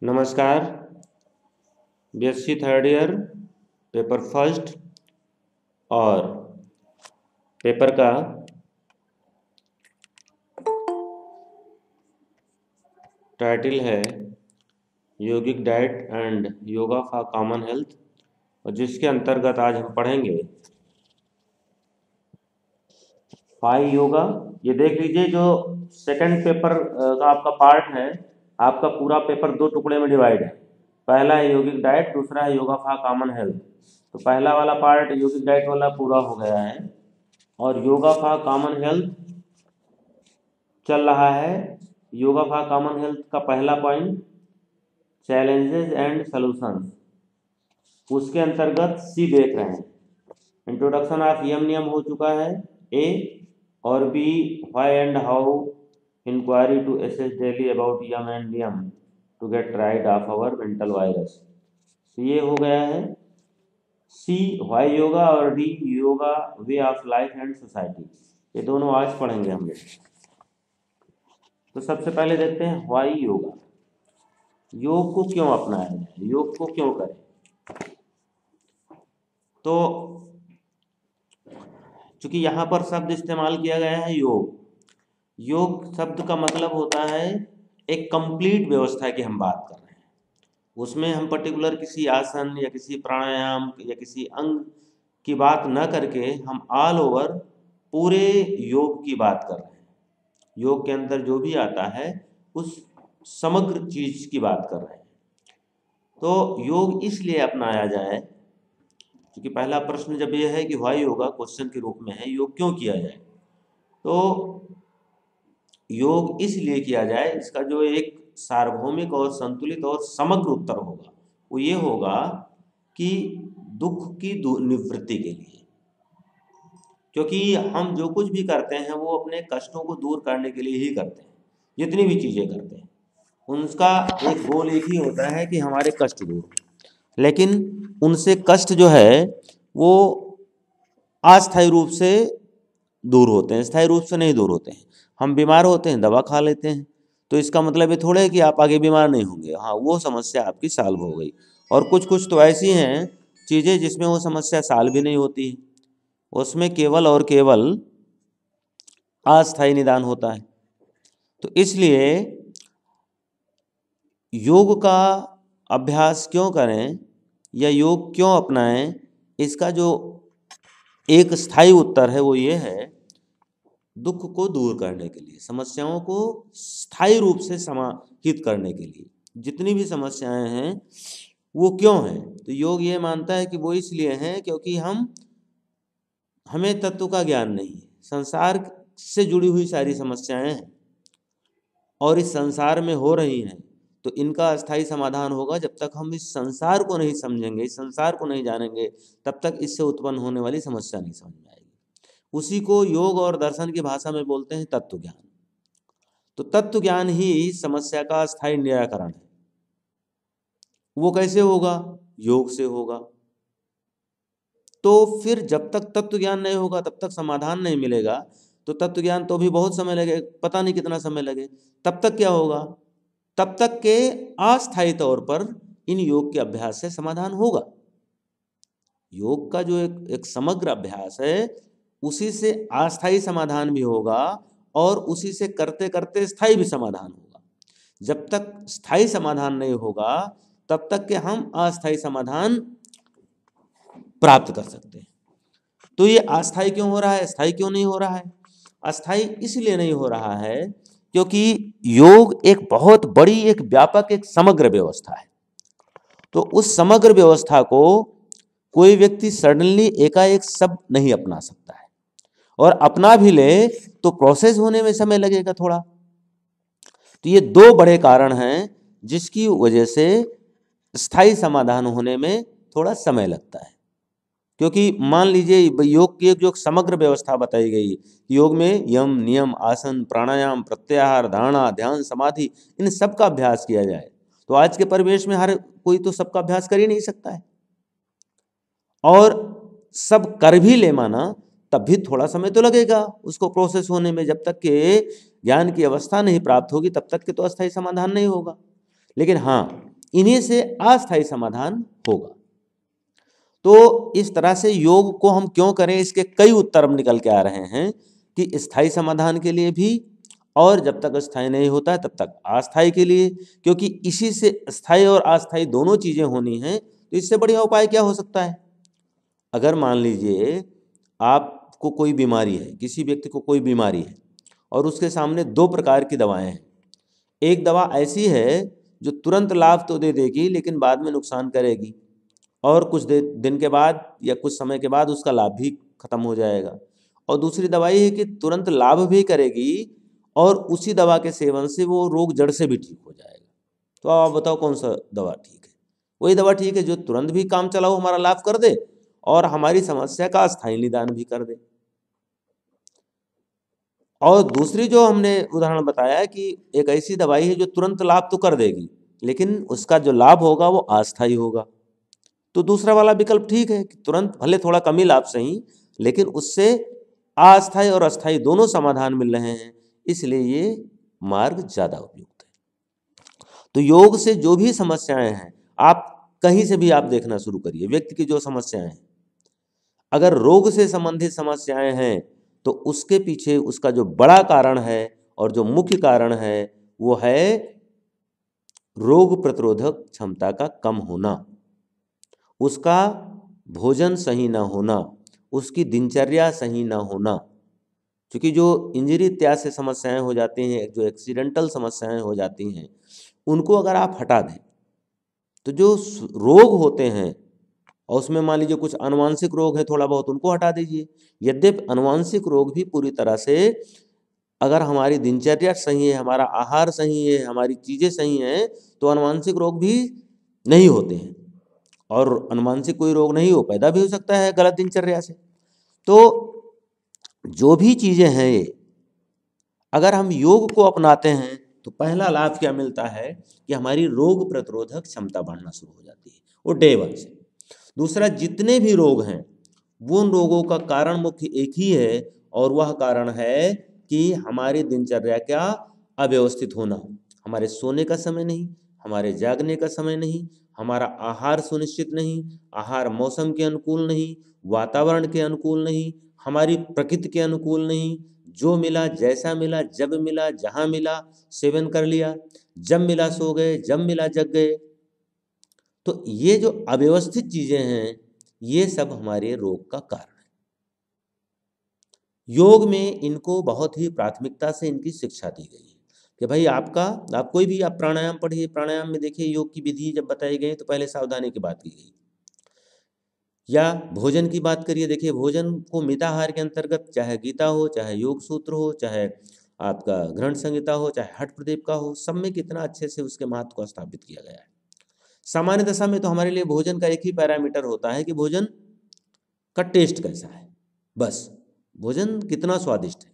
नमस्कार। BSc third year paper first और paper का टाइटल है yogic diet and yoga for common health, और जिसके अंतर्गत आज हम पढ़ेंगे फाई योगा। ये देख लीजिए, जो सेकंड पेपर का आपका पार्ट है, आपका पूरा पेपर दो टुकड़े में डिवाइड है। पहला है योगिक डाइट, दूसरा है योगा फॉर कॉमन हेल्थ। तो पहला वाला पार्ट योगिक डाइट वाला पूरा हो गया है और योगा फॉर कॉमन हेल्थ चल रहा है। योगा फॉर कॉमन हेल्थ का पहला पॉइंट चैलेंजेस एंड सॉल्यूशंस, उसके अंतर्गत सी देख रहे हैं। इंट्रोडक्शन ऑफ यम नियम हो चुका है ए, और B why and how inquiry to assess daily about yama and niyama to get rid of our mental virus. तो ये हो गया है सी व्हाई योगा, और D yoga way of life and society. ये दोनों आज पढ़ेंगे हम लोग। तो सबसे पहले देखते हैं व्हाई योगा। योग को क्यों अपनाया जाए, योग को क्यों करें। तो चूंकि यहाँ पर शब्द इस्तेमाल किया गया है योग, योग शब्द का मतलब होता है एक कंप्लीट व्यवस्था की हम बात कर रहे हैं। उसमें हम पर्टिकुलर किसी आसन या किसी प्राणायाम या किसी अंग की बात न करके हम ऑल ओवर पूरे योग की बात कर रहे हैं। योग के अंदर जो भी आता है उस समग्र चीज की बात कर रहे हैं। तो योग इसलिए अपनाया जाए क्योंकि पहला प्रश्न जब यह है कि व्हाई योगा क्वेश्चन के रूप में है, योग क्यों किया जाए। तो योग इसलिए किया जाए, इसका जो एक सार्वभौमिक और संतुलित और समग्र उत्तर होगा वो ये होगा कि दुख की निवृत्ति के लिए। क्योंकि हम जो कुछ भी करते हैं वो अपने कष्टों को दूर करने के लिए ही करते हैं। जितनी भी चीज़ें करते हैं उनका एक गोल एक ही होता है कि हमारे कष्ट दूर हो। लेकिन उनसे कष्ट जो है वो अस्थायी रूप से दूर होते हैं, स्थायी रूप से नहीं दूर होते हैं। हम बीमार होते हैं, दवा खा लेते हैं, तो इसका मतलब ये थोड़ा है कि आप आगे बीमार नहीं होंगे। हाँ, वो समस्या आपकी सॉल्व हो गई। और कुछ कुछ तो ऐसी हैं चीज़ें जिसमें वो समस्या सॉल्व भी नहीं होती है, उसमें केवल और केवल अस्थायी निदान होता है। तो इसलिए योग का अभ्यास क्यों करें या योग क्यों अपनाएं, इसका जो एक स्थायी उत्तर है वो ये है दुख को दूर करने के लिए, समस्याओं को स्थायी रूप से समाहित करने के लिए। जितनी भी समस्याएं हैं वो क्यों हैं, तो योग ये मानता है कि वो इसलिए हैं क्योंकि हमें तत्व का ज्ञान नहीं है। संसार से जुड़ी हुई सारी समस्याएं हैं और इस संसार में हो रही हैं, तो इनका अस्थायी समाधान होगा जब तक हम इस संसार को नहीं समझेंगे, इस संसार को नहीं जानेंगे, तब तक इससे उत्पन्न होने वाली समस्या नहीं समझ में आएगी। उसी को योग और दर्शन की भाषा में बोलते हैं तत्व ज्ञान। तो तत्व ज्ञान ही समस्या का स्थायी निराकरण है। वो कैसे होगा, योग से होगा। तो फिर जब तक तत्व ज्ञान नहीं होगा तब तक समाधान नहीं मिलेगा। तो तत्व ज्ञान तो भी बहुत समय लगे, पता नहीं कितना समय लगे। तब तक क्या होगा, तब तक के अस्थायी तौर पर इन योग के अभ्यास से समाधान होगा। योग का जो एक समग्र अभ्यास है उसी से अस्थायी समाधान भी होगा और उसी से करते करते स्थायी भी समाधान होगा। जब तक स्थायी समाधान नहीं होगा तब तक के हम अस्थायी समाधान प्राप्त कर सकते हैं। तो ये अस्थायी क्यों हो रहा है, स्थायी क्यों नहीं हो रहा है। अस्थायी इसलिए नहीं हो रहा है क्योंकि योग एक बहुत बड़ी, एक व्यापक, एक समग्र व्यवस्था है। तो उस समग्र व्यवस्था को कोई व्यक्ति सडनली एकाएक सब नहीं अपना सकता है, और अपना भी ले तो प्रोसेस होने में समय लगेगा थोड़ा। तो ये दो बड़े कारण हैं जिसकी वजह से स्थायी समाधान होने में थोड़ा समय लगता है। क्योंकि मान लीजिए योग की एक जो समग्र व्यवस्था बताई गई, योग में यम नियम आसन प्राणायाम प्रत्याहार धारणा ध्यान समाधि, इन सब का अभ्यास किया जाए, तो आज के परिवेश में हर कोई तो सबका अभ्यास कर ही नहीं सकता है। और सब कर भी ले माना तब भी थोड़ा समय तो लगेगा उसको प्रोसेस होने में। जब तक के ज्ञान की अवस्था नहीं प्राप्त होगी तब तक के तो अस्थायी समाधान नहीं होगा। लेकिन हाँ, इन्हीं से अस्थायी समाधान होगा। तो इस तरह से योग को हम क्यों करें, इसके कई उत्तर हम निकल के आ रहे हैं कि स्थायी समाधान के लिए भी, और जब तक स्थायी नहीं होता है तब तक अस्थायी के लिए, क्योंकि इसी से स्थायी और अस्थायी दोनों चीजें होनी हैं। तो इससे बढ़िया उपाय क्या हो सकता है? अगर मान लीजिए आपको कोई बीमारी है, किसी व्यक्ति को कोई बीमारी है और उसके सामने दो प्रकार की दवाएं हैं। एक दवा ऐसी है जो तुरंत लाभ तो दे देगी लेकिन बाद में नुकसान करेगी, और कुछ दिन के बाद या कुछ समय के बाद उसका लाभ भी खत्म हो जाएगा। और दूसरी दवाई है कि तुरंत लाभ भी करेगी और उसी दवा के सेवन से वो रोग जड़ से भी ठीक हो जाएगा। तो आप बताओ कौन सा दवा ठीक है? वही दवा ठीक है जो तुरंत भी काम चलाओ, हमारा लाभ कर दे और हमारी समस्या का स्थायी निदान भी कर दे। और दूसरी जो हमने उदाहरण बताया कि एक ऐसी दवाई है जो तुरंत लाभ तो कर देगी लेकिन उसका जो लाभ होगा वो अस्थायी होगा। तो दूसरा वाला विकल्प ठीक है कि तुरंत भले थोड़ा कम ही लाभ सही, लेकिन उससे अस्थायी और अस्थायी दोनों समाधान मिल रहे हैं, इसलिए ये मार्ग ज्यादा उपयुक्त है। तो योग से जो भी समस्याएं हैं, आप कहीं से भी आप देखना शुरू करिए, व्यक्ति की जो समस्याएं हैं, अगर रोग से संबंधित समस्याएं हैं तो उसके पीछे उसका जो बड़ा कारण है और जो मुख्य कारण है वो है रोग प्रतिरोधक क्षमता का कम होना, उसका भोजन सही ना होना, उसकी दिनचर्या सही ना होना। क्योंकि जो इंजरी इत्यादि से समस्याएं हो जाती हैं, जो एक्सीडेंटल समस्याएं हो जाती हैं, उनको अगर आप हटा दें तो जो रोग होते हैं, और उसमें मान लीजिए कुछ अनुवांशिक रोग है थोड़ा बहुत, उनको हटा दीजिए। यद्यपि अनुवांशिक रोग भी पूरी तरह से, अगर हमारी दिनचर्या सही है, हमारा आहार सही है, हमारी चीज़ें सही हैं, तो अनुवांशिक रोग भी नहीं होते हैं। और अनुवांशिक कोई रोग नहीं हो, पैदा भी हो सकता है गलत दिनचर्या से। तो जो भी चीज़ें हैं ये, अगर हम योग को अपनाते हैं तो पहला लाभ क्या मिलता है कि हमारी रोग प्रतिरोधक क्षमता बढ़ना शुरू हो जाती है, वो डे वन से। दूसरा, जितने भी रोग हैं वो उन रोगों का कारण मुख्य एक ही है, और वह कारण है कि हमारी दिनचर्या क्या अव्यवस्थित होना। हमारे सोने का समय नहीं, हमारे जागने का समय नहीं, हमारा आहार सुनिश्चित नहीं, आहार मौसम के अनुकूल नहीं, वातावरण के अनुकूल नहीं, हमारी प्रकृति के अनुकूल नहीं। जो मिला, जैसा मिला, जब मिला, जहाँ मिला सेवन कर लिया, जब मिला सो गए, जब मिला जग गए। तो ये जो अव्यवस्थित चीजें हैं ये सब हमारे रोग का कारण है। योग में इनको बहुत ही प्राथमिकता से इनकी शिक्षा दी गई है कि भाई आप कोई भी आप प्राणायाम पढ़िए, प्राणायाम में देखिए योग की विधि जब बताई गई तो पहले सावधानी की बात की गई। या भोजन की बात करिए, देखिए भोजन को मिताहार के अंतर्गत, चाहे गीता हो, चाहे योग सूत्र हो, चाहे आपका ग्रंथ संहिता हो, चाहे हठ प्रदीप का हो, सब में कितना अच्छे से उसके महत्व को स्थापित किया गया है। सामान्य दशा में तो हमारे लिए भोजन का एक ही पैरामीटर होता है कि भोजन का टेस्ट कैसा है, बस भोजन कितना स्वादिष्ट है।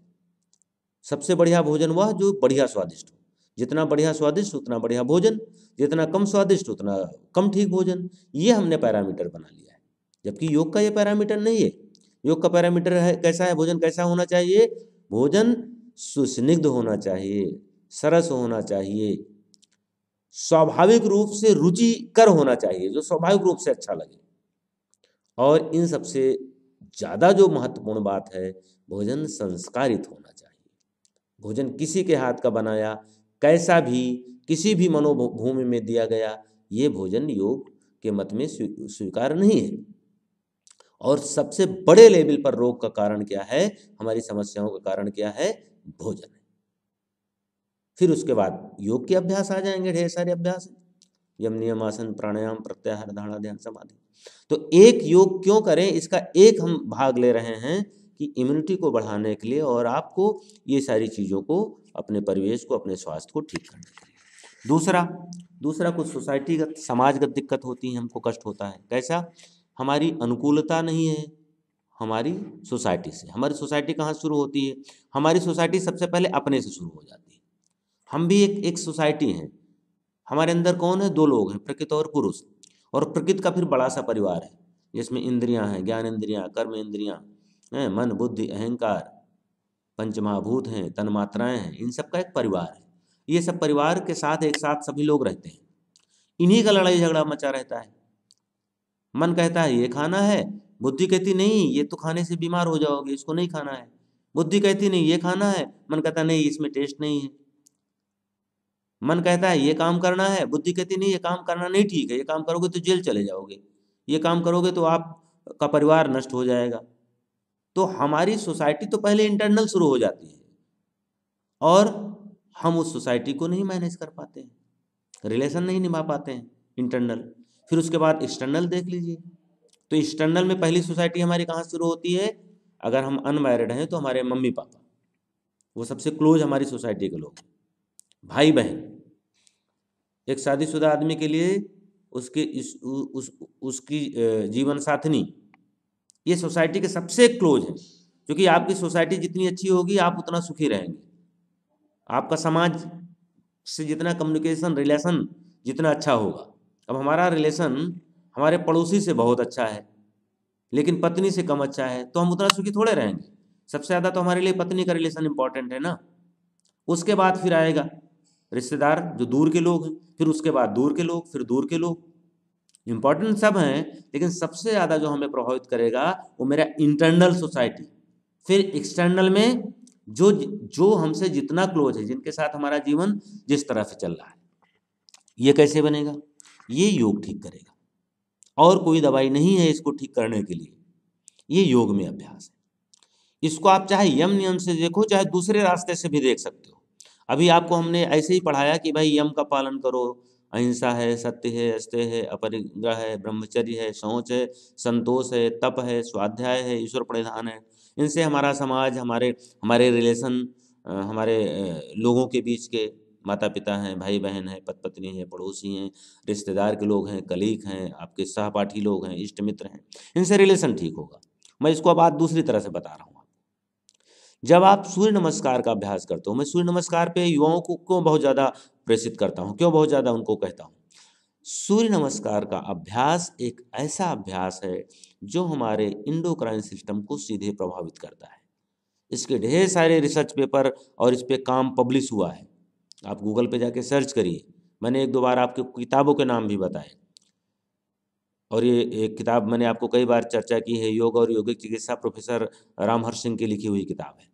सबसे बढ़िया भोजन वह जो बढ़िया स्वादिष्ट हो, जितना बढ़िया स्वादिष्ट उतना बढ़िया भोजन, जितना कम स्वादिष्ट उतना कम ठीक भोजन, ये हमने पैरामीटर बना लिया है। जबकि योग का ये पैरामीटर नहीं है। योग का पैरामीटर है कैसा है, भोजन कैसा होना चाहिए, भोजन सुस्निग्ध होना चाहिए, सरस होना चाहिए, स्वाभाविक रूप से रुचिकर होना चाहिए, जो स्वाभाविक रूप से अच्छा लगे। और इन सबसे ज़्यादा जो महत्वपूर्ण बात है, भोजन संस्कारित होना चाहिए। भोजन किसी के हाथ का बनाया, कैसा भी, किसी भी मनोभूमि में दिया गया, ये भोजन योग के मत में स्वीकार नहीं है। और सबसे बड़े लेवल पर रोग का कारण क्या है, हमारी समस्याओं का कारण क्या है, भोजन है। फिर उसके बाद योग के अभ्यास आ जाएंगे, ढेर सारे अभ्यास हैं, यम नियम आसन प्राणायाम प्रत्याहार धारणा ध्यान समाधि। तो एक योग क्यों करें, इसका एक हम भाग ले रहे हैं कि इम्यूनिटी को बढ़ाने के लिए और आपको ये सारी चीज़ों को, अपने परिवेश को, अपने स्वास्थ्य को ठीक करने के लिए। दूसरा कुछ सोसाइटीगत समाजगत दिक्कत होती है, हमको कष्ट होता है। कैसा, हमारी अनुकूलता नहीं है हमारी सोसाइटी से। हमारी सोसाइटी कहाँ शुरू होती है, हमारी सोसाइटी सबसे पहले अपने से शुरू हो जाती है। हम भी एक सोसाइटी हैं, हमारे अंदर कौन है, दो लोग हैं, प्रकृति और पुरुष। और प्रकृति का फिर बड़ा सा परिवार है जिसमें इंद्रियां हैं, ज्ञान इंद्रियां, कर्म इंद्रियां हैं, मन बुद्धि अहंकार, पंचमहाभूत हैं, तन्मात्राएं हैं, इन सब का एक परिवार है। ये सब परिवार के साथ एक साथ सभी लोग रहते हैं। इन्हीं का लड़ाई झगड़ा मचा रहता है। मन कहता है ये खाना है, बुद्धि कहती नहीं ये तो खाने से बीमार हो जाओगे, इसको नहीं खाना है। बुद्धि कहती नहीं ये खाना है, मन कहता नहीं इसमें टेस्ट नहीं है। मन कहता है ये काम करना है, बुद्धि कहती नहीं ये काम करना नहीं ठीक है, ये काम करोगे तो जेल चले जाओगे, ये काम करोगे तो आपका परिवार नष्ट हो जाएगा। तो हमारी सोसाइटी तो पहले इंटरनल शुरू हो जाती है और हम उस सोसाइटी को नहीं मैनेज कर पाते हैं, रिलेशन नहीं निभा पाते हैं इंटरनल। फिर उसके बाद एक्सटर्नल देख लीजिए। तो एक्सटर्नल में पहली सोसाइटी हमारी कहाँ शुरू होती है? अगर हम अनमैरिड हैं तो हमारे मम्मी पापा, वो सबसे क्लोज हमारी सोसाइटी के लोग, भाई बहन। एक शादीशुदा आदमी के लिए उसके उसकी जीवन साथनी, ये सोसाइटी के सबसे क्लोज है, क्योंकि आपकी सोसाइटी जितनी अच्छी होगी आप उतना सुखी रहेंगे। आपका समाज से जितना कम्युनिकेशन रिलेशन जितना अच्छा होगा। अब हमारा रिलेशन हमारे पड़ोसी से बहुत अच्छा है लेकिन पत्नी से कम अच्छा है, तो हम उतना सुखी थोड़े रहेंगे। सबसे ज़्यादा तो हमारे लिए पत्नी का रिलेशन इंपॉर्टेंट है ना। उसके बाद फिर आएगा रिश्तेदार जो दूर के लोग हैं, फिर उसके बाद दूर के लोग, फिर दूर के लोग। इंपॉर्टेंट सब हैं लेकिन सबसे ज़्यादा जो हमें प्रभावित करेगा वो मेरा इंटरनल सोसाइटी। फिर एक्सटर्नल में जो जो हमसे जितना क्लोज है, जिनके साथ हमारा जीवन जिस तरह से चल रहा है। ये कैसे बनेगा? ये योग ठीक करेगा, और कोई दवाई नहीं है इसको ठीक करने के लिए, ये योग में अभ्यास है। इसको आप चाहे यम नियम से देखो, चाहे दूसरे रास्ते से भी देख सकते हो। अभी आपको हमने ऐसे ही पढ़ाया कि भाई यम का पालन करो, अहिंसा है, सत्य है, अस्तेय है, अपरिग्रह है, ब्रह्मचर्य है, शौच है, संतोष है, तप है, स्वाध्याय है, ईश्वर प्रणिधान है। इनसे हमारा समाज, हमारे हमारे रिलेशन, हमारे लोगों के बीच के माता पिता हैं, भाई बहन हैं, पति पत्नी हैं, पड़ोसी हैं, रिश्तेदार के लोग हैं, कलीग हैं, आपके सहपाठी लोग हैं, इष्ट मित्र हैं, इनसे रिलेशन ठीक होगा। मैं इसको अब आज दूसरी तरह से बता रहा हूँ। जब आप सूर्य नमस्कार का अभ्यास करते हो, मैं सूर्य नमस्कार पे युवाओं को क्यों बहुत ज़्यादा प्रेषित करता हूँ, क्यों बहुत ज़्यादा उनको कहता हूँ? सूर्य नमस्कार का अभ्यास एक ऐसा अभ्यास है जो हमारे इंडोक्राइन सिस्टम को सीधे प्रभावित करता है। इसके ढेर सारे रिसर्च पेपर और इस पे काम पब्लिश हुआ है, आप गूगल पे जाके सर्च करिए। मैंने एक दो बार आपके किताबों के नाम भी बताए, और ये एक किताब मैंने आपको कई बार चर्चा की है, योग और योगिक चिकित्सा, प्रोफेसर रामहर्ष सिंह की लिखी हुई किताब है,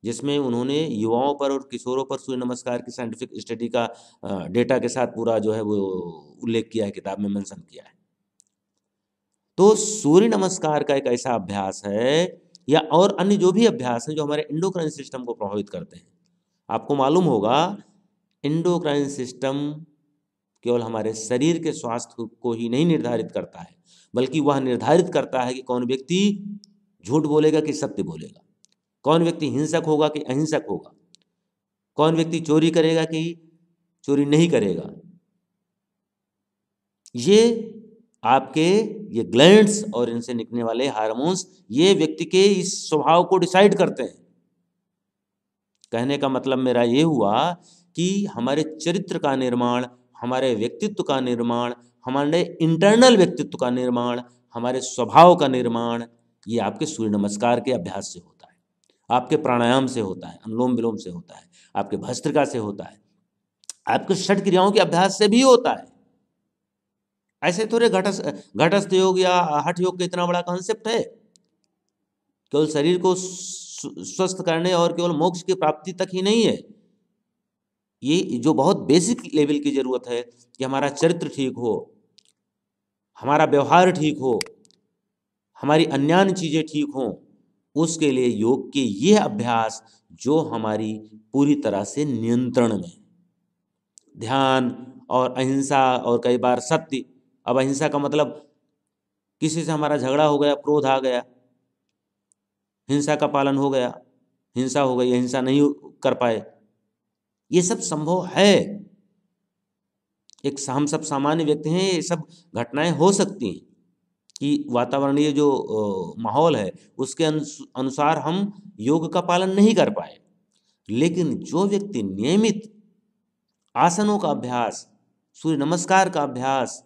जिसमें उन्होंने युवाओं पर और किशोरों पर सूर्य नमस्कार की साइंटिफिक स्टडी का डेटा के साथ पूरा जो है वो उल्लेख किया है, किताब में मेंशन किया है। तो सूर्य नमस्कार का एक ऐसा अभ्यास है, या और अन्य जो भी अभ्यास हैं जो हमारे इंडोक्राइन सिस्टम को प्रभावित करते हैं। आपको मालूम होगा इंडोक्राइन सिस्टम केवल हमारे शरीर के स्वास्थ्य को ही नहीं निर्धारित करता है, बल्कि वह निर्धारित करता है कि कौन व्यक्ति झूठ बोलेगा कि सत्य बोलेगा, कौन व्यक्ति हिंसक होगा कि अहिंसक होगा, कौन व्यक्ति चोरी करेगा कि चोरी नहीं करेगा। ये आपके ये ग्लैंड्स और इनसे निकलने वाले हार्मोन्स ये व्यक्ति के इस स्वभाव को डिसाइड करते हैं। कहने का मतलब मेरा ये हुआ कि हमारे चरित्र का निर्माण, हमारे व्यक्तित्व का निर्माण, हमारे इंटरनल व्यक्तित्व का निर्माण, हमारे स्वभाव का निर्माण, ये आपके सूर्य नमस्कार के अभ्यास से होता है, आपके प्राणायाम से होता है, अनुलोम विलोम से होता है, आपके भस्त्रिका से होता है, आपके षट क्रियाओं के अभ्यास से भी होता है। ऐसे थोड़े घटस्थ योग या हठ योग का इतना बड़ा कॉन्सेप्ट है, केवल शरीर को स्वस्थ करने और केवल मोक्ष की प्राप्ति तक ही नहीं है। ये जो बहुत बेसिक लेवल की जरूरत है कि हमारा चरित्र ठीक हो, हमारा व्यवहार ठीक हो, हमारी अन्यान्य चीजें ठीक हों, उसके लिए योग के ये अभ्यास जो हमारी पूरी तरह से नियंत्रण में, ध्यान और अहिंसा और कई बार सत्य। अब अहिंसा का मतलब किसी से हमारा झगड़ा हो गया, क्रोध आ गया, हिंसा का पालन हो गया, हिंसा हो गई, अहिंसा नहीं कर पाए, ये सब संभव है। हम सब सामान्य व्यक्ति हैं, ये सब घटनाएं हो सकती हैं कि वातावरणीय जो माहौल है उसके अनुसार हम योग का पालन नहीं कर पाए। लेकिन जो व्यक्ति नियमित आसनों का अभ्यास, सूर्य नमस्कार का अभ्यास,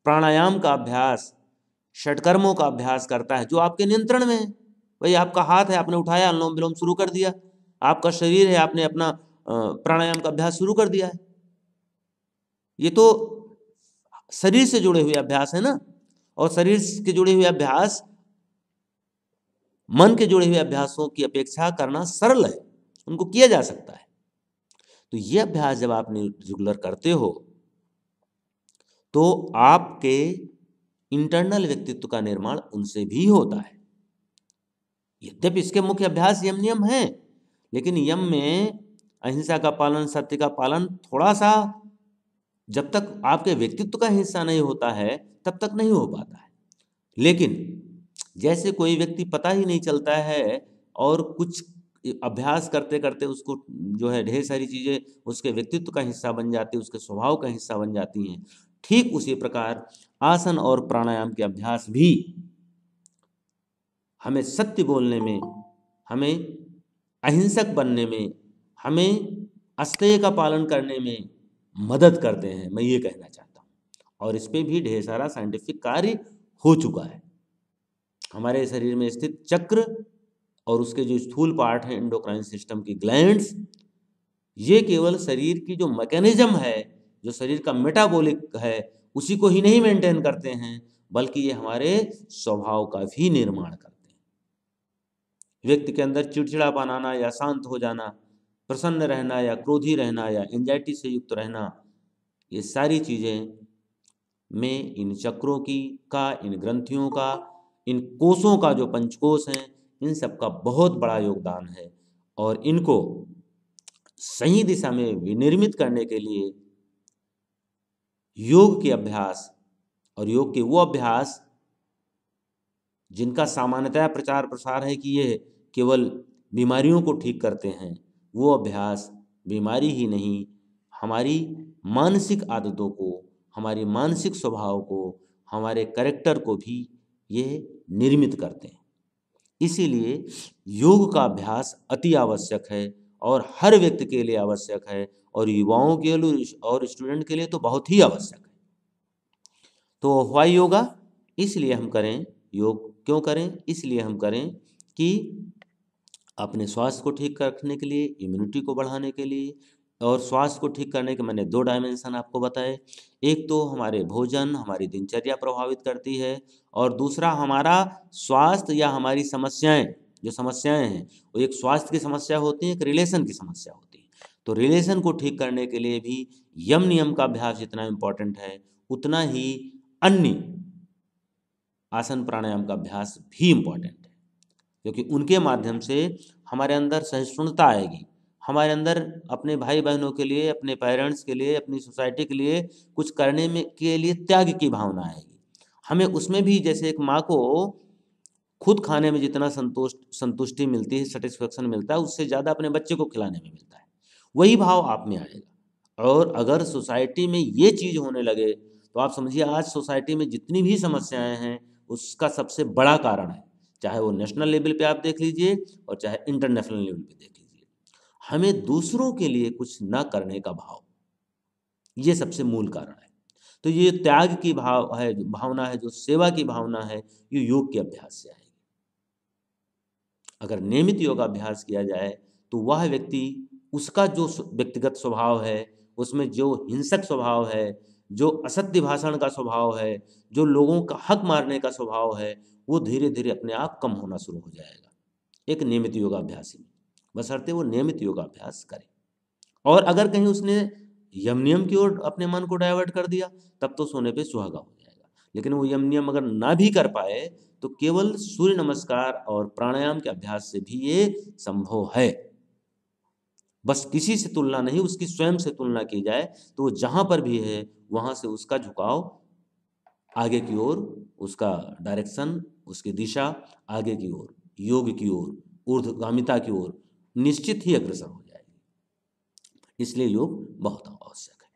प्राणायाम का अभ्यास, षटकर्मों का अभ्यास करता है जो आपके नियंत्रण में है, भाई आपका हाथ है, आपने उठाया, अनुलोम विलोम शुरू कर दिया, आपका शरीर है, आपने अपना प्राणायाम का अभ्यास शुरू कर दिया है, ये तो शरीर से जुड़े हुए अभ्यास है ना, और शरीर के जुड़े हुए अभ्यास मन के जुड़े हुए अभ्यासों की अपेक्षा करना सरल है, उनको किया जा सकता है। तो ये अभ्यास जब आप रेगुलर करते हो तो आपके इंटरनल व्यक्तित्व का निर्माण उनसे भी होता है। यद्यपि इसके मुख्य अभ्यास यम नियम हैं, लेकिन यम में अहिंसा का पालन, सत्य का पालन थोड़ा सा जब तक आपके व्यक्तित्व का हिस्सा नहीं होता है तब तक नहीं हो पाता है। लेकिन जैसे कोई व्यक्ति पता ही नहीं चलता है और कुछ अभ्यास करते करते उसको जो है ढेर सारी चीज़ें उसके व्यक्तित्व का हिस्सा बन जाती, उसके स्वभाव का हिस्सा बन जाती हैं, ठीक उसी प्रकार आसन और प्राणायाम के अभ्यास भी हमें सत्य बोलने में, हमें अहिंसक बनने में, हमें अस्तेय का पालन करने में मदद करते हैं, मैं ये कहना चाहता हूँ। और इस पे भी ढेर सारा साइंटिफिक कार्य हो चुका है। हमारे शरीर में स्थित चक्र और उसके जो स्थूल पार्ट हैं एंडोक्राइन सिस्टम की ग्लैंड्स, ये केवल शरीर की जो मैकेनिज्म है, जो शरीर का मेटाबॉलिक है, उसी को ही नहीं मेंटेन करते हैं, बल्कि ये हमारे स्वभाव का भी निर्माण करते हैं। व्यक्ति के अंदर चिड़चिड़ापन आना या शांत हो जाना, प्रसन्न रहना या क्रोधी रहना या एंजाइटी से युक्त रहना, ये सारी चीज़ें में इन चक्रों की का, इन ग्रंथियों का, इन कोषों का जो पंचकोश हैं, इन सब का बहुत बड़ा योगदान है। और इनको सही दिशा में विनिर्मित करने के लिए योग के अभ्यास और योग के वो अभ्यास जिनका सामान्यतः प्रचार प्रसार है कि ये केवल बीमारियों को ठीक करते हैं, वो अभ्यास बीमारी ही नहीं, हमारी मानसिक आदतों को, हमारी मानसिक स्वभाव को, हमारे कैरेक्टर को भी ये निर्मित करते हैं। इसीलिए योग का अभ्यास अति आवश्यक है और हर व्यक्ति के लिए आवश्यक है, और युवाओं के लिए और स्टूडेंट के लिए तो बहुत ही आवश्यक है। तो व्हाई योगा? इसलिए हम करें योग। क्यों करें? इसलिए हम करें कि अपने स्वास्थ्य को ठीक रखने के लिए, इम्यूनिटी को बढ़ाने के लिए। और स्वास्थ्य को ठीक करने के मैंने 2 डायमेंशन आपको बताए। एक तो हमारे भोजन, हमारी दिनचर्या प्रभावित करती है, और दूसरा हमारा स्वास्थ्य या हमारी समस्याएं, जो समस्याएं हैं वो एक स्वास्थ्य की समस्या होती है, एक रिलेशन की समस्या होती है। तो रिलेशन को ठीक करने के लिए भी यम नियम का अभ्यास जितना इम्पोर्टेंट है, उतना ही अन्य आसन प्राणायाम का अभ्यास भी इम्पोर्टेंट है, क्योंकि उनके माध्यम से हमारे अंदर सहिष्णुता आएगी, हमारे अंदर अपने भाई बहनों के लिए, अपने पेरेंट्स के लिए, अपनी सोसाइटी के लिए कुछ करने में के लिए त्याग की भावना आएगी। हमें उसमें भी, जैसे एक माँ को खुद खाने में जितना संतुष्टि मिलती है, सेटिस्फेक्शन मिलता है, उससे ज़्यादा अपने बच्चे को खिलाने में मिलता है। वही भाव आप में आएगा। और अगर सोसाइटी में ये चीज़ होने लगे तो आप समझिए आज सोसाइटी में जितनी भी समस्याएं हैं उसका सबसे बड़ा कारण है, चाहे वो नेशनल लेवल पे आप देख लीजिए और चाहे इंटरनेशनल लेवल पे देख लीजिए, हमें दूसरों के लिए कुछ ना करने का भाव, ये सबसे मूल कारण है। तो ये त्याग की भावना है, जो सेवा की भावना है, ये योग के अभ्यास से आएगी। अगर नियमित योगाभ्यास किया जाए तो वह व्यक्ति, उसका जो व्यक्तिगत स्वभाव है, उसमें जो हिंसक स्वभाव है, जो असत्य भाषण का स्वभाव है, जो लोगों का हक मारने का स्वभाव है, वो धीरे धीरे अपने आप कम होना शुरू हो जाएगा एक नियमित योगाभ्यासी में, बशर्ते वो नियमित योगाभ्यास करे। और अगर कहीं उसने यम नियम की ओर अपने मन को डाइवर्ट कर दिया, तब तो सोने पे सुहागा हो जाएगा। लेकिन वो यम नियम अगर ना भी कर पाए तो केवल सूर्य नमस्कार और प्राणायाम के अभ्यास से भी ये संभव है। बस किसी से तुलना नहीं, उसकी स्वयं से तुलना की जाए तो वो जहाँ पर भी है वहाँ से उसका झुकाव आगे की ओर, उसका डायरेक्शन, उसकी दिशा आगे की ओर, योग की ओर, ऊर्ध्वगामिता की ओर निश्चित ही अग्रसर हो जाएगी। इसलिए योग बहुत आवश्यक है।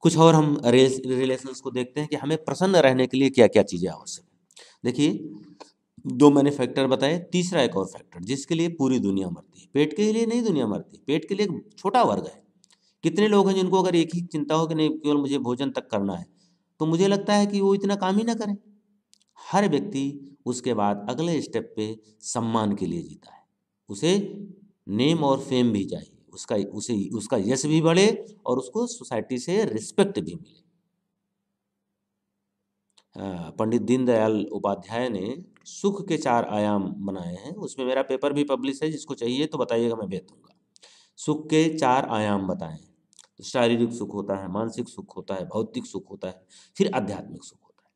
कुछ और हम रिलेशंस को देखते हैं कि हमें प्रसन्न रहने के लिए क्या क्या चीज़ें आवश्यक है। देखिए, 2 मैंने फैक्टर बताए, तीसरा एक और फैक्टर जिसके लिए पूरी दुनिया मरती है। पेट के लिए नहीं दुनिया मरती, पेट के लिए एक छोटा वर्ग है। कितने लोग हैं जिनको अगर एक ही चिंता हो कि नहीं केवल मुझे भोजन तक करना है, तो मुझे लगता है कि वो इतना काम ही ना करें। हर व्यक्ति उसके बाद अगले स्टेप पे सम्मान के लिए जीता है, उसे नेम और फेम भी चाहिए, उसका यश भी बढ़े और उसको सोसाइटी से रिस्पेक्ट भी मिले। पंडित दीनदयाल उपाध्याय ने सुख के 4 आयाम बनाए हैं। उसमें मेरा पेपर भी पब्लिश है, जिसको चाहिए तो बताइएगा, मैं भेज दूंगा। सुख के 4 आयाम बताए हैं। तो शारीरिक सुख होता है, मानसिक सुख होता है, भौतिक सुख होता है, फिर आध्यात्मिक सुख होता है।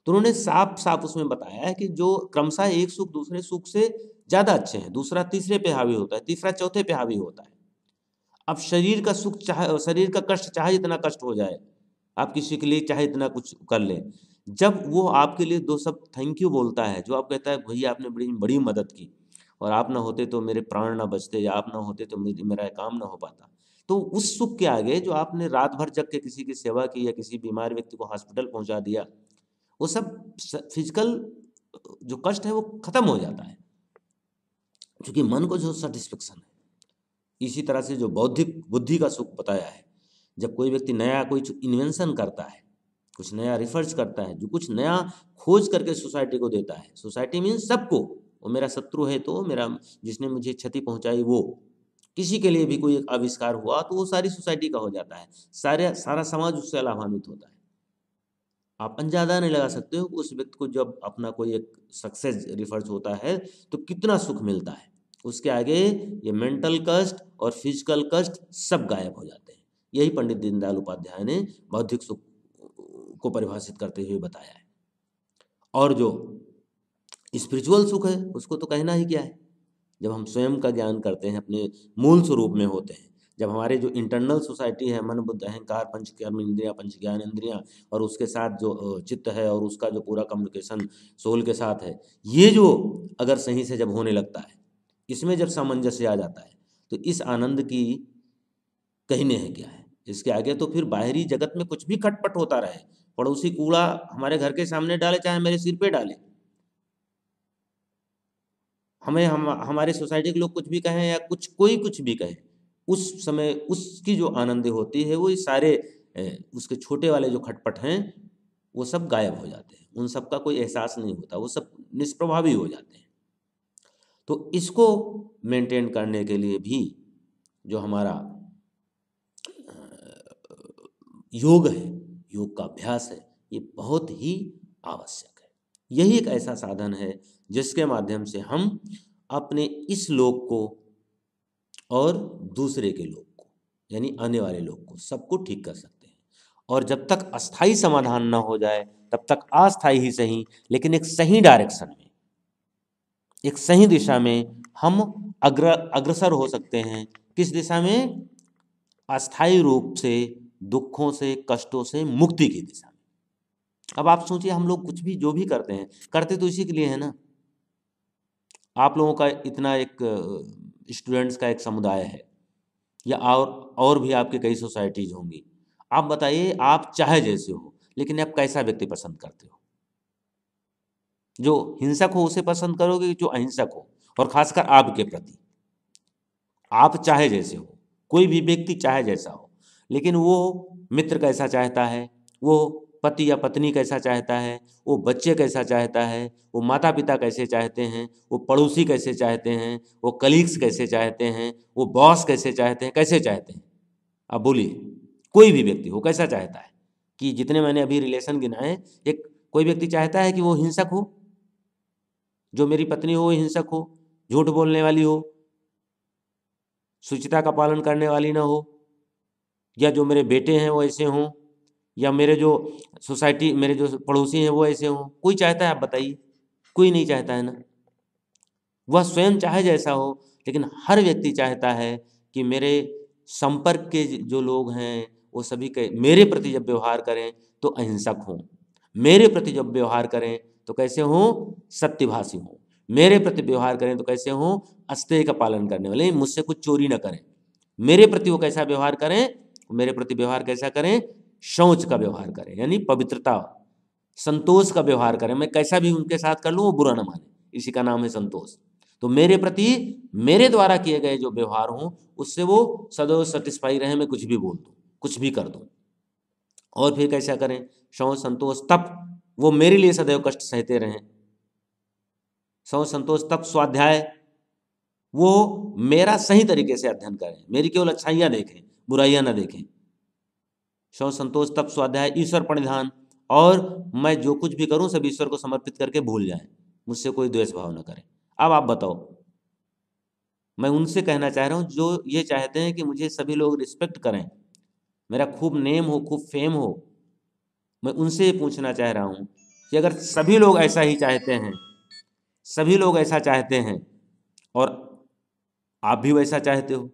तो उन्होंने साफ साफ उसमें बताया है कि जो क्रमशः एक सुख दूसरे सुख से ज़्यादा अच्छे हैं, दूसरा तीसरे पे हावी होता है, तीसरा चौथे पे हावी होता है। अब शरीर का सुख चाहे, शरीर का कष्ट चाहे इतना कष्ट हो जाए, आप किसी के लिए चाहे इतना कुछ कर लें, जब वो आपके लिए 2 शब्द थैंक यू बोलता है, जो आप कहता है भैया आपने बड़ी बड़ी मदद की और आप ना होते तो मेरे प्राण ना बचते, या आप ना होते तो मेरा काम ना हो पाता, तो उस सुख के आगे जो आपने रात भर जग के किसी की सेवा की या किसी बीमार व्यक्ति को हॉस्पिटल पहुंचा दिया, वो सब फिजिकल जो कष्ट है वो खत्म हो जाता है, क्योंकि मन को जो सेटिस्फेक्शन है। इसी तरह से जो बौद्धिक बुद्धि का सुख बताया है, जब कोई व्यक्ति नया कुछ इन्वेंशन करता है, कुछ नया रिसर्च करता है, जो कुछ नया खोज करके सोसाइटी को देता है, सोसाइटी मीन्स सबको, वो मेरा शत्रु है तो मेरा, जिसने मुझे क्षति पहुंचाई वो, किसी के लिए भी कोई एक आविष्कार हुआ तो वो सारी सोसाइटी का हो जाता है, सारा समाज उससे लाभान्वित होता है। आप अंदाजा नहीं लगा सकते हो उस व्यक्ति को जब अपना कोई एक सक्सेस रिसर्च होता है तो कितना सुख मिलता है। उसके आगे ये मेंटल कष्ट और फिजिकल कष्ट सब गायब हो जाते हैं। यही पंडित दीनदयाल उपाध्याय ने बौद्धिक सुख को परिभाषित करते हुए बताया है। और जो स्पिरिचुअल सुख है उसको तो कहना ही क्या है। जब हम स्वयं का ज्ञान करते हैं, अपने मूल स्वरूप में होते हैं, जब हमारे जो इंटरनल सोसाइटी है, मन बुद्धि अहंकार पंच कर्म इंद्रियां पंच ज्ञान इंद्रियां, और उसके साथ जो चित्त है और उसका जो पूरा कम्युनिकेशन सोल के साथ है, ये जो अगर सही से जब होने लगता है, इसमें जब सामंजस्य आ जाता है, तो इस आनंद की कहने है क्या है। इसके आगे तो फिर बाहरी जगत में कुछ भी खटपट होता रहे, पड़ोसी कूड़ा हमारे घर के सामने डाले चाहे मेरे सिर पे डाले, हम हमारे सोसाइटी के लोग कुछ भी कहें या कोई कुछ भी कहे, उस समय उसकी जो आनंद होती है वो ये सारे उसके छोटे वाले जो खटपट हैं वो सब गायब हो जाते हैं, उन सब का कोई एहसास नहीं होता, वो सब निष्प्रभावी हो जाते हैं। तो इसको मेंटेन करने के लिए भी जो हमारा योग है, योग का अभ्यास है, ये बहुत ही आवश्यक है। यही एक ऐसा साधन है जिसके माध्यम से हम अपने इस लोक को और दूसरे के लोक को, यानी आने वाले लोक को, सबको ठीक कर सकते हैं। और जब तक अस्थाई समाधान ना हो जाए तब तक अस्थाई ही सही, लेकिन एक सही डायरेक्शन में, एक सही दिशा में हम अग्रसर हो सकते हैं। किस दिशा में? अस्थाई रूप से दुखों से कष्टों से मुक्ति की दिशा में। अब आप सोचिए, हम लोग कुछ भी जो भी करते हैं, करते तो इसी के लिए है ना। आप लोगों का इतना एक स्टूडेंट्स का एक समुदाय है, या और भी आपके कई सोसाइटीज होंगी। आप बताइए, आप चाहे जैसे हो, लेकिन आप कैसा व्यक्ति पसंद करते हो? जो हिंसक हो उसे पसंद करोगे कि जो अहिंसक हो? और खासकर आपके प्रति, आप चाहे जैसे हो, कोई भी व्यक्ति चाहे जैसा हो, लेकिन वो मित्र कैसा चाहता है, वो पति या पत्नी कैसा चाहता है, वो बच्चे कैसा चाहता है, वो माता पिता कैसे चाहते हैं, वो पड़ोसी कैसे चाहते हैं, वो कलीग्स कैसे चाहते हैं, वो बॉस कैसे चाहते हैं, कैसे चाहते हैं? आप बोलिए, कोई भी व्यक्ति हो कैसा चाहता है? कि जितने मैंने अभी रिलेशन गिनाए, एक कोई व्यक्ति चाहता है कि वो हिंसक हो, जो मेरी पत्नी हो वो हिंसक हो, झूठ बोलने वाली हो, शुचिता का पालन करने वाली ना हो, या जो मेरे बेटे हैं वो ऐसे हों, या मेरे जो सोसाइटी, मेरे जो पड़ोसी हैं वो ऐसे हों? कोई चाहता है? आप बताइए, कोई नहीं चाहता है ना। वह स्वयं चाहे जैसा हो, लेकिन हर व्यक्ति चाहता है कि मेरे संपर्क के जो लोग हैं वो सभी के मेरे प्रति जब व्यवहार करें तो अहिंसक हों, मेरे प्रति जब व्यवहार करें तो कैसे हों? सत्यभाषी हों, मेरे प्रति व्यवहार करें तो कैसे हों? अस्तेय का पालन करने वाले, मुझसे कुछ चोरी न करें। मेरे प्रति वो कैसा व्यवहार करें? मेरे प्रति व्यवहार कैसा करें? शौच का व्यवहार करें, यानी पवित्रता, संतोष का व्यवहार करें। मैं कैसा भी उनके साथ कर लूँ वो बुरा न माने, इसी का नाम है संतोष। तो मेरे प्रति मेरे द्वारा किए गए जो व्यवहार हों उससे वो सदैव सेटिस्फाई रहे, मैं कुछ भी बोल दूँ, कुछ भी कर दूँ। और फिर कैसा करें? शौच संतोष तप, वो मेरे लिए सदैव कष्ट सहते रहें। शौच संतोष तप स्वाध्याय, वो मेरा सही तरीके से अध्ययन करें, मेरी केवल अच्छाइयाँ देखें, बुराइयाँ ना देखें। शौच संतोष तप स्वाध्याय ईश्वर प्रणिधान, और मैं जो कुछ भी करूं सब ईश्वर को समर्पित करके भूल जाएं, मुझसे कोई द्वेष भाव न करें। अब आप बताओ, मैं उनसे कहना चाह रहा हूं जो ये चाहते हैं कि मुझे सभी लोग रिस्पेक्ट करें, मेरा खूब नेम हो, खूब फेम हो। मैं उनसे ये पूछना चाह रहा हूं कि अगर सभी लोग ऐसा ही चाहते हैं, सभी लोग ऐसा चाहते हैं और आप भी वैसा चाहते हो,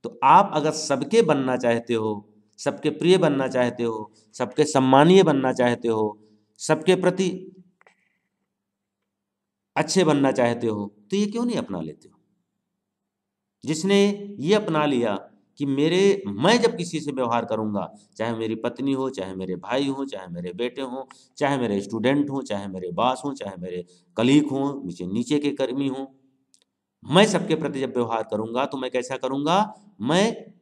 तो आप अगर सबके बनना चाहते हो, सबके प्रिय बनना चाहते हो, सबके सम्मानीय बनना चाहते हो, सबके प्रति अच्छे बनना चाहते हो, तो ये क्यों नहीं अपना लेते हो? जिसने ये अपना लिया कि मैं जब किसी से व्यवहार करूंगा, चाहे मेरी पत्नी हो, चाहे मेरे भाई हो, चाहे मेरे बेटे हो, चाहे मेरे स्टूडेंट हो, चाहे मेरे बॉस हो, चाहे मेरे कलीग हो, नीचे नीचे के कर्मी हो, मैं सबके प्रति जब व्यवहार करूंगा तो मैं कैसा करूंगा? मैं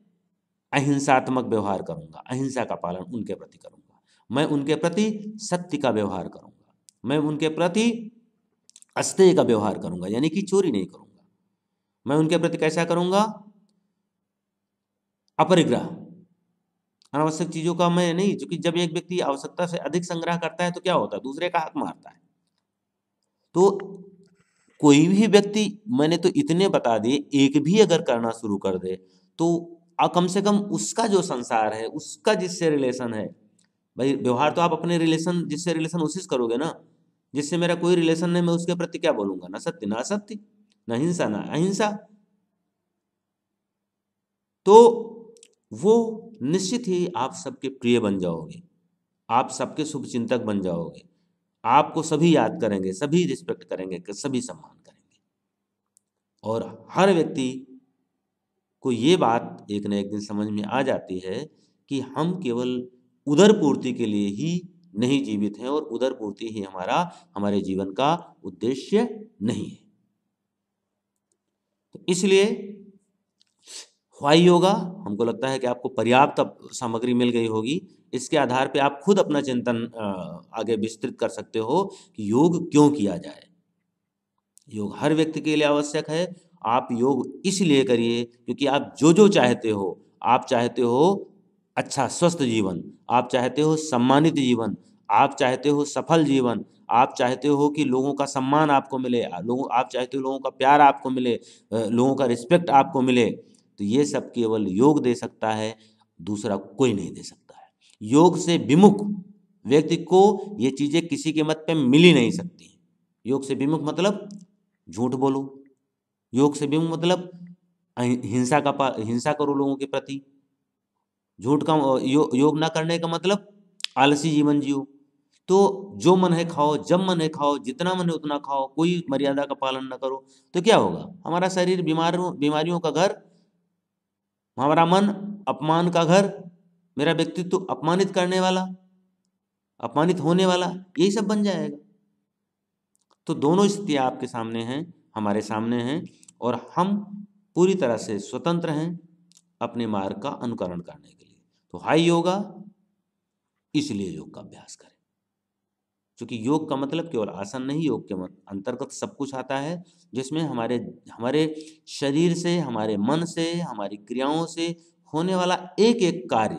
अहिंसात्मक व्यवहार करूंगा, अहिंसा का पालन उनके प्रति करूंगा, मैं उनके प्रति सत्य का व्यवहार करूंगा, मैं उनके प्रति अस्तेय का व्यवहार करूंगा, यानी कि चोरी नहीं करूंगा। मैं उनके प्रति कैसा करूंगा? अपरिग्रह, अनावश्यक चीजों का मैं नहीं, क्योंकि जब एक व्यक्ति आवश्यकता से अधिक संग्रह करता है तो क्या होता है? दूसरे का हक मारता है। तो कोई भी व्यक्ति, मैंने तो इतने बता दिए, एक भी अगर करना शुरू कर दे तो कम से कम उसका जो संसार है, उसका जिससे रिलेशन है, भाई व्यवहार तो आप अपने रिलेशन, जिससे रिलेशन उसी से करोगे ना। जिससे मेरा कोई रिलेशन नहीं, मैं उसके प्रति क्या बोलूंगा? ना सत्य ना असत्य, ना हिंसा ना अहिंसा। तो वो निश्चित ही आप सबके प्रिय बन जाओगे, आप सबके शुभ चिंतक बन जाओगे, आपको सभी याद करेंगे, सभी रिस्पेक्ट करेंगे, सभी सम्मान करेंगे। और हर व्यक्ति को ये बात एक न एक दिन समझ में आ जाती है कि हम केवल उदर पूर्ति के लिए ही नहीं जीवित हैं, और उदर पूर्ति ही हमारे जीवन का उद्देश्य नहीं है। तो इसलिए वाई योगा, हमको लगता है कि आपको पर्याप्त सामग्री मिल गई होगी। इसके आधार पे आप खुद अपना चिंतन आगे विस्तृत कर सकते हो कि योग क्यों किया जाए। योग हर व्यक्ति के लिए आवश्यक है। आप योग इसलिए करिए क्योंकि आप जो जो चाहते हो, आप चाहते हो अच्छा स्वस्थ जीवन, आप चाहते हो सम्मानित जीवन, आप चाहते हो सफल जीवन, आप चाहते हो कि लोगों का सम्मान आपको मिले, आप चाहते हो लोगों का प्यार आपको मिले, लोगों का रिस्पेक्ट आपको मिले। तो ये सब केवल योग दे सकता है, दूसरा कोई नहीं दे सकता है। योग से विमुख व्यक्ति को ये चीज़ें किसी के मत पे मिल ही नहीं सकती। योग से विमुख मतलब झूठ बोलो, योग से विमुख मतलब हिंसा करो लोगों के प्रति। झूठ का योग ना करने का मतलब आलसी जीवन जियो। तो जो मन है खाओ, जब मन है खाओ, जितना मन है उतना खाओ, कोई मर्यादा का पालन ना करो, तो क्या होगा? हमारा शरीर बीमारियों का घर, हमारा मन अपमान का घर, मेरा व्यक्तित्व अपमानित करने वाला, अपमानित होने वाला, यही सब बन जाएगा। तो दोनों स्थितियाँ आपके सामने हैं, हमारे सामने हैं, और हम पूरी तरह से स्वतंत्र हैं अपने मार्ग का अनुकरण करने के लिए। तो हाई योगा, इसलिए योग का अभ्यास करें, क्योंकि योग का मतलब केवल आसन नहीं, योग के अंतर्गत सब कुछ आता है, जिसमें हमारे हमारे शरीर से, हमारे मन से, हमारी क्रियाओं से होने वाला एक एक कार्य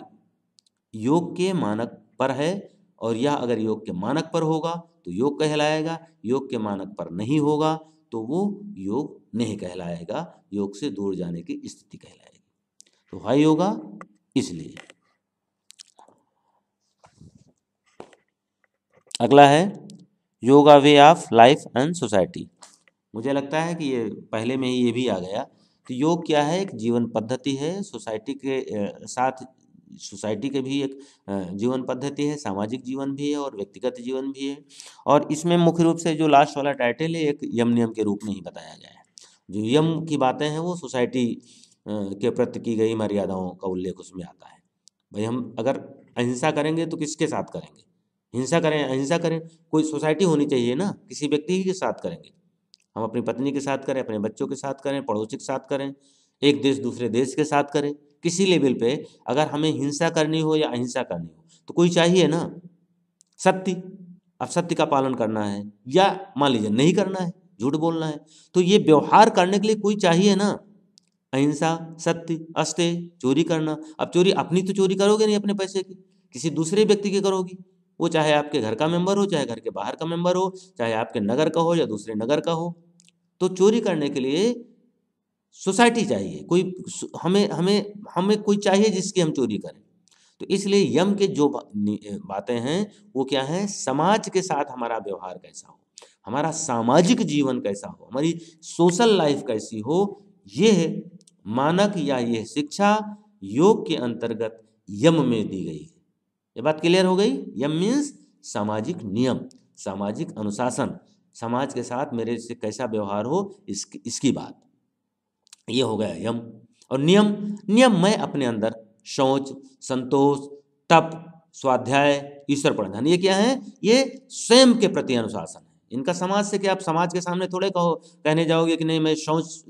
योग के मानक पर है। और यह अगर योग के मानक पर होगा तो योग कहलाएगा, योग के मानक पर नहीं होगा तो वो योग नहीं कहलाएगा, योग से दूर जाने की स्थिति कहलाएगी। तो हाई योगा इसलिए। अगला है yoga way of life and society. मुझे लगता है कि ये पहले में ही ये भी आ गया। तो योग क्या है? एक जीवन पद्धति है, सोसाइटी के साथ सोसाइटी के भी एक जीवन पद्धति है, सामाजिक जीवन भी है और व्यक्तिगत जीवन भी है। और इसमें मुख्य रूप से जो लास्ट वाला टाइटल है, एक यम नियम के रूप में ही बताया गया है। जो यम की बातें हैं वो सोसाइटी के प्रति की गई मर्यादाओं का उल्लेख उसमें आता है। भाई हम अगर अहिंसा करेंगे तो किसके साथ करेंगे? हिंसा करें, अहिंसा करें, कोई सोसाइटी होनी चाहिए ना, किसी व्यक्ति ही के साथ करेंगे। हम अपनी पत्नी के साथ करें, अपने बच्चों के साथ करें, पड़ोसी के साथ करें, एक देश दूसरे देश के साथ करें, किसी लेवल पे अगर हमें हिंसा करनी हो या अहिंसा करनी हो तो कोई चाहिए ना। सत्य, अब सत्य का पालन करना है या मान लीजिए नहीं करना है, झूठ बोलना है, तो ये व्यवहार करने के लिए कोई चाहिए ना। अहिंसा, सत्य, अस्तेय, चोरी करना। अब चोरी अपनी तो चोरी करोगे नहीं अपने पैसे की, किसी दूसरे व्यक्ति की करोगी। वो चाहे आपके घर का मेंबर हो, चाहे घर के बाहर का मेंबर हो, चाहे आपके नगर का हो या दूसरे नगर का हो। तो चोरी करने के लिए सोसाइटी चाहिए, कोई हमें हमें हमें कोई चाहिए जिसकी हम चोरी करें। तो इसलिए यम के जो बातें हैं वो क्या है, समाज के साथ हमारा व्यवहार कैसा हो, हमारा सामाजिक जीवन कैसा हो, हमारी सोशल लाइफ कैसी हो, ये मानक या ये शिक्षा योग के अंतर्गत यम में दी गई है। ये बात क्लियर हो गई। यम मीन्स सामाजिक नियम, सामाजिक अनुशासन, समाज के साथ मेरे से कैसा व्यवहार हो, इसकी बात, ये हो गया यम। और नियम, नियम मैं अपने अंदर शौच, संतोष, तप, स्वाध्याय, ईश्वर प्रणिधान, ये क्या है, ये स्वयं के प्रति अनुशासन है। इनका समाज से क्या, आप समाज के सामने थोड़े कहने जाओगे कि नहीं मैं शौच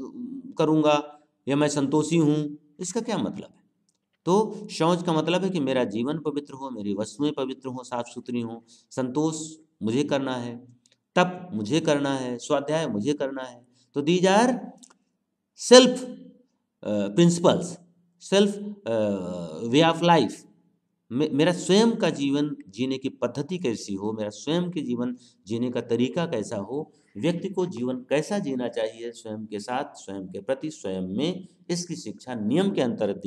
करूंगा या मैं संतोषी हूँ, इसका क्या मतलब है। तो शौच का मतलब है कि मेरा जीवन पवित्र हो, मेरी वस्तुएं पवित्र हो, साफ सुथरी हो। संतोष मुझे करना है, तप मुझे करना है, स्वाध्याय मुझे करना है। तो these are self principles, self way of life. मेरा स्वयं का जीवन जीने की पद्धति कैसी हो, मेरा स्वयं के जीवन जीने का तरीका कैसा हो, व्यक्ति को जीवन कैसा जीना चाहिए स्वयं के साथ, स्वयं के प्रति, स्वयं में, इसकी शिक्षा नियम के अंतर्गत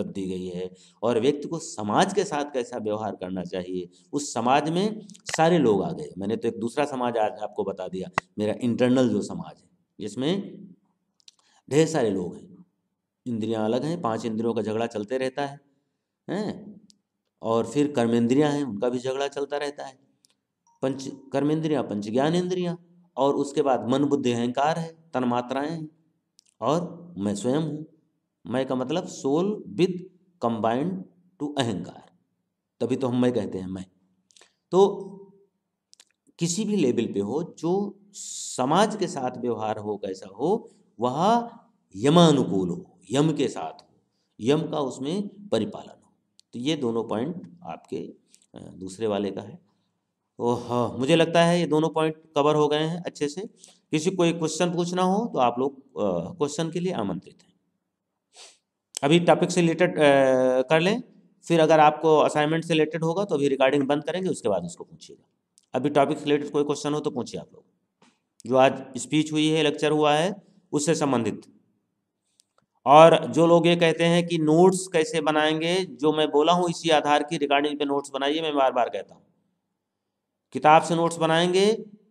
दी गई है। और व्यक्ति को समाज के साथ कैसा व्यवहार करना चाहिए, उस समाज में सारे लोग आ गए। मैंने तो एक दूसरा समाज आज आपको बता दिया, मेरा इंटरनल जो समाज है, जिसमें ढेर सारे लोग हैं, इंद्रियां अलग हैं, 5 इंद्रियों का झगड़ा चलते रहता है, हैं। और फिर कर्मेंद्रियां हैं, उनका भी झगड़ा चलता रहता है। पंच कर्मेंद्रियां, पंच ज्ञान इंद्रियां, और उसके बाद मन बुद्धि अहंकार है, तन मात्राएं हैं, और मैं स्वयं हूँ। मैं का मतलब सोल विद कंबाइंड टू अहंकार, तभी तो हम मैं कहते हैं मैं। तो किसी भी लेवल पे हो, जो समाज के साथ व्यवहार हो कैसा हो, वह यमानुकूल हो, यम के साथ हो, यम का उसमें परिपालन हो। तो ये दोनों पॉइंट आपके दूसरे वाले का है। तो हाँ, मुझे लगता है ये दोनों पॉइंट कवर हो गए हैं अच्छे से। किसी को एक क्वेश्चन पूछना हो तो आप लोग क्वेश्चन के लिए आमंत्रित हैं। अभी टॉपिक से रिलेटेड कर लें, फिर अगर आपको असाइनमेंट से रिलेटेड होगा तो अभी रिकॉर्डिंग बंद करेंगे, उसके बाद उसको पूछिएगा। अभी टॉपिक से रिलेटेड कोई क्वेश्चन हो तो पूछिए आप लोग, जो आज स्पीच हुई है, लेक्चर हुआ है, उससे संबंधित। और जो लोग ये कहते हैं कि नोट्स कैसे बनाएंगे, जो मैं बोला हूँ इसी आधार की रिकॉर्डिंग पे नोट्स बनाइए, मैं बार बार कहता हूँ, किताब से नोट्स बनाएंगे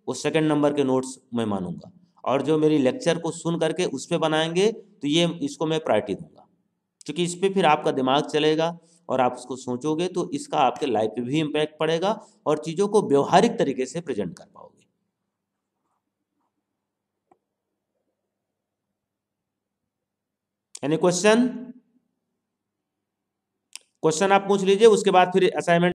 वो सेकंड नंबर के नोट्स मैं मानूंगा, और जो मेरी लेक्चर को सुन करके उस पर बनाएंगे तो ये इसको मैं प्रायोरिटी दूंगा, क्योंकि इस पर फिर आपका दिमाग चलेगा और आप उसको सोचोगे तो इसका आपके लाइफ पे भी इम्पैक्ट पड़ेगा और चीज़ों को व्यवहारिक तरीके से प्रेजेंट कर पाओगे। Any question? क्वेश्चन आप पूछ लीजिए, उसके बाद फिर असाइनमेंट